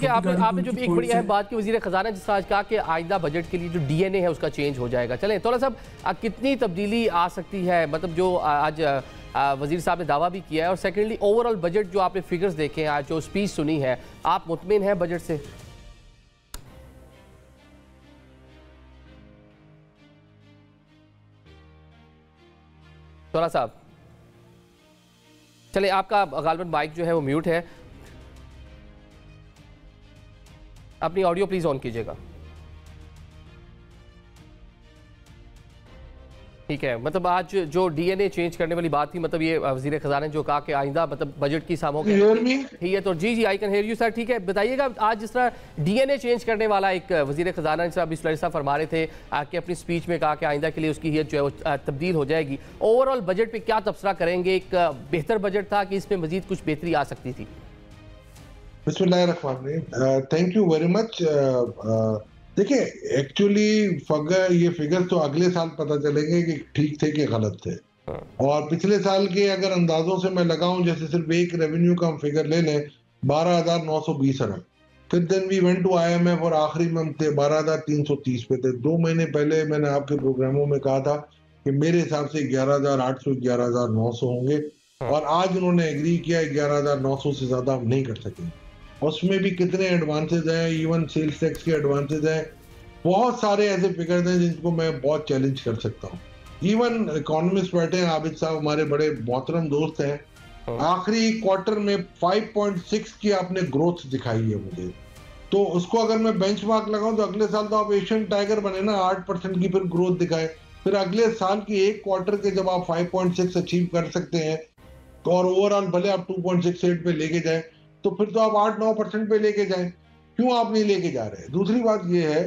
देखिए आपने जो एक बड़ी अहम बात की वज़ीर ख़ज़ाना जिस आज कहा कि आइंदा बजट के लिए जो डीएनए है उसका चेंज हो जाएगा। चलें थोड़ा सा कितनी तब्दीली आ सकती है, मतलब जो आज वज़ीर साहब ने दावा भी किया है, और सेकेंडली ओवरऑल बजट जो आपने फिगर्स देखे हैं, आज जो स्पीच सुनी है, आप मुतमिन हैं बजट से? तोला साहब चले, आपका गालबन माइक जो है वो म्यूट है, अपनी ऑडियो प्लीज ऑन कीजिएगा। ठीक है, मतलब आज जो डीएनए चेंज करने वाली बात थी, मतलब ये वज़ीर ख़ज़ाना ने जो कहा कि आइंदा मतलब बजट की सामों के ठीक है, तो जी I can hear you sir. ठीक है, बताइएगा आज जिस तरह डीएनए चेंज करने वाला एक वज़ीर ख़ज़ाना जिस अभी साहब फरमा रहे थे कि अपनी स्पीच में कहा कि आइंदा के लिए उसकी हियत जो है वो तब्दील हो जाएगी, ओवरऑल बजट पे क्या तबसरा करेंगे? एक बेहतर बजट था कि इसमें मजीद कुछ बेहतरी आ सकती थी? बिस्मिल्लाहिर्रहमानिर्रहीम, थैंक यू वेरी मच। देखिए, एक्चुअली ये फिगर्स तो अगले साल पता चलेंगे कि ठीक थे कि गलत थे। और पिछले साल के अगर अंदाजों से मैं लगाऊं, जैसे सिर्फ एक रेवेन्यू का हम फिगर ले लें 12,920 अरब, फिर then we went to IMF और आखिरी मंथ थे 12,330 पे थे। 2 महीने पहले मैंने आपके प्रोग्रामों में कहा था कि मेरे हिसाब से 11,800 11,900 होंगे, और आज उन्होंने एग्री किया 11,900 से ज्यादा हम नहीं कर सकेंगे। उसमें भी कितने एडवांसेज हैं, इवन सेल्स टैक्स के एडवांसेज हैं, बहुत सारे ऐसे फिगर्स हैं जिनको मैं बहुत चैलेंज कर सकता हूँ। इवन इकोनॉमिस्ट बैठे हैं, आबिद साहब हमारे बड़े मोहतरम दोस्त हैं, आखिरी क्वार्टर में 5.6 की आपने ग्रोथ दिखाई है मुझे, तो उसको अगर मैं बेंचमार्क लगाऊं तो अगले साल तो आप एशियन टाइगर बने ना, 8% की फिर ग्रोथ दिखाए, फिर अगले साल की एक क्वार्टर के जब आप 5.6 अचीव कर सकते हैं, और ओवरऑल भले आप 2.68 पे लेके जाए, तो फिर तो आप 8-9% पे लेके जाएं। क्यों आप नहीं लेके जा रहे? दूसरी बात ये है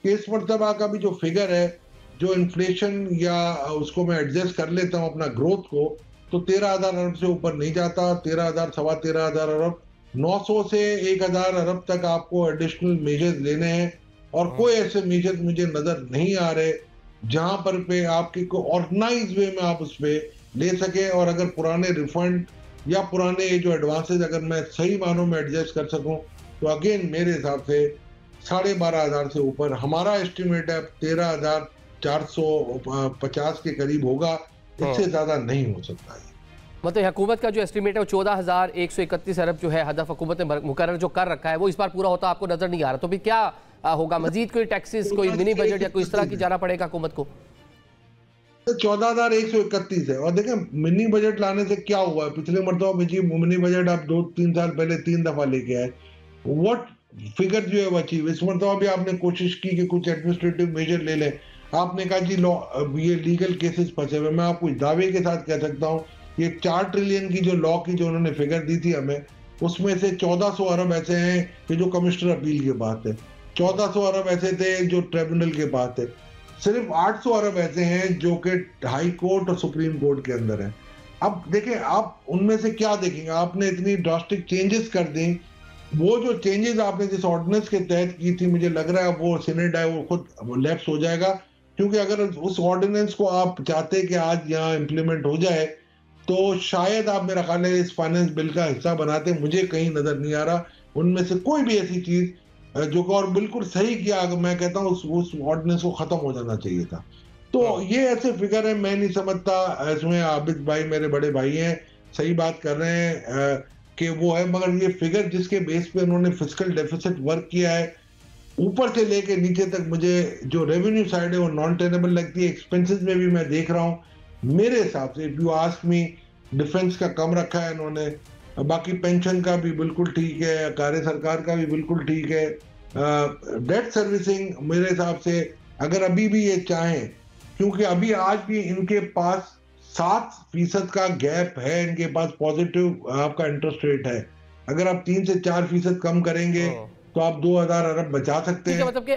कि इस मरतबा का भी जो फिगर है, जो इन्फ्लेशन या उसको मैं एडजस्ट कर लेता हूं अपना ग्रोथ को, तो 13,000 अरब से ऊपर नहीं जाता। 13,000 सवा 13,000 अरब, 900 से 1,000 अरब तक आपको एडिशनल मेजर्स लेने हैं, और कोई ऐसे मेजर्स मुझे नजर नहीं आ रहे जहां पर पे आपकी को ऑर्गेनाइज वे में आप उस पर ले सके। और अगर पुराने रिफंड या पुराने जो एडवांसेज अगर मैं सही मानों में एडजस्ट कर सकूं, तो अगेन मेरे हिसाब से 12,500 से ऊपर हमारा एस्टिमेट है, 13,450 के करीब होगा, इससे ज्यादा नहीं हो सकता है। मतलब हुकूमत का जो एस्टिमेट है वो 14,131 अरब जो है हदफ हुकूमत ने मुकर्रर जो कर रखा है वो इस बार पूरा होता आपको नजर नहीं आ रहा, तो फिर क्या होगा? मजीद कोई टैक्सेस, कोई मिनी बजट या कोई इस तरह की जाना पड़ेगा हुकूमत को? 14,131 है। और देखें मिनी बजट लाने से क्या हुआ है, पिछले मरतबा में जी मिनी बजट आप 2-3 साल पहले 3 दफा लेके आए, व्हाट फिगर जो है वो अचीव। इस मरतबा भी आपने कोशिश की कि कुछ एडमिनिस्ट्रेटिव मेजर ले लें। आपने कहा जी लॉ, ये लीगल केसेस फंसे हुए। मैं आपको दावे के साथ कह सकता हूँ, ये 4 ट्रिलियन की जो लॉ की जो उन्होंने फिगर दी थी हमें, उसमें से 1400 अरब ऐसे हैं कि जो कमिश्नर अपील के पास थे, 1400 अरब ऐसे थे जो ट्रिब्यूनल के पास थे, सिर्फ 800 अरब ऐसे हैं जो कि हाई कोर्ट और सुप्रीम कोर्ट के अंदर है। अब देखें, आप उनमें से क्या देखेंगे? आपने इतनी ड्रास्टिक चेंजेस कर दी, वो जो चेंजेस आपने जिस ऑर्डिनेंस के तहत की थी, मुझे लग रहा है वो सीनेट है वो खुद लैप्स हो जाएगा, क्योंकि अगर उस ऑर्डिनेंस को आप चाहते कि आज यहाँ इम्प्लीमेंट हो जाए, तो शायद आप मेरा ख्याल है इस फाइनेंस बिल का हिस्सा बनाते। मुझे कहीं नजर नहीं आ रहा उनमें से कोई भी ऐसी चीज जो कि, और बिल्कुल सही किया, अगर मैं कहता हूँ उस ऑर्डिनेंस को खत्म हो जाना चाहिए था। तो ये ऐसे फिगर है, मैं नहीं समझता इसमें। आबिद भाई मेरे बड़े भाई हैं, सही बात कर रहे हैं कि वो है, मगर ये फिगर जिसके बेस पे उन्होंने फिस्कल डेफिसिट वर्क किया है, ऊपर से लेके नीचे तक, मुझे जो रेवेन्यू साइड है वो नॉन टेनेबल लगती है। एक्सपेंसेस में भी मैं देख रहा हूँ, मेरे हिसाब से if you ask me, defence का कम रखा है इन्होंने, बाकी पेंशन का भी बिल्कुल ठीक है, कार्य सरकार का भी बिल्कुल ठीक है। डेट सर्विसिंग मेरे हिसाब से अगर अभी भी ये चाहें, क्योंकि अभी आज भी इनके पास 7% का गैप है, इनके पास पॉजिटिव आपका इंटरेस्ट रेट है, अगर आप 3 से 4% कम करेंगे तो आप 2,000 अरब बचा सकते हैं। मतलब कि